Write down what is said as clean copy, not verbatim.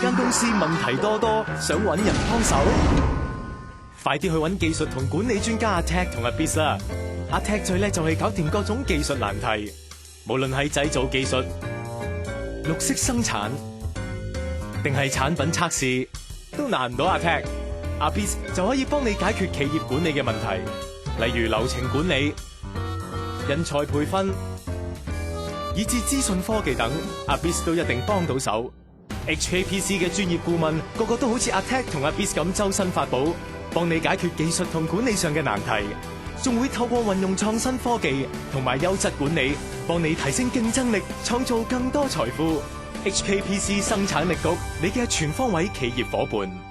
間公司問題多多，想揾人幫手？快啲去揾技術同管理專家阿 Tech 同阿 Biz 啦！阿 Tech 最叻就係搞掂各種技術難題，無論係製造技術、綠色生產，定係產品測試，都難唔到阿 Tech。阿 Biz 就可以幫你解決企業管理嘅問題，例如流程管理、人才培訓，以至資訊科技等，阿 Biz 都一定幫到手。HKPC 嘅專業顧問個個都好似阿 Tech 同阿 Biz 咁周身法寶，幫你解決技術同管理上嘅難題，仲會透過運用創新科技同埋優質管理，幫你提升競爭力，創造更多財富。HKPC 生產力局，你嘅全方位企業夥伴。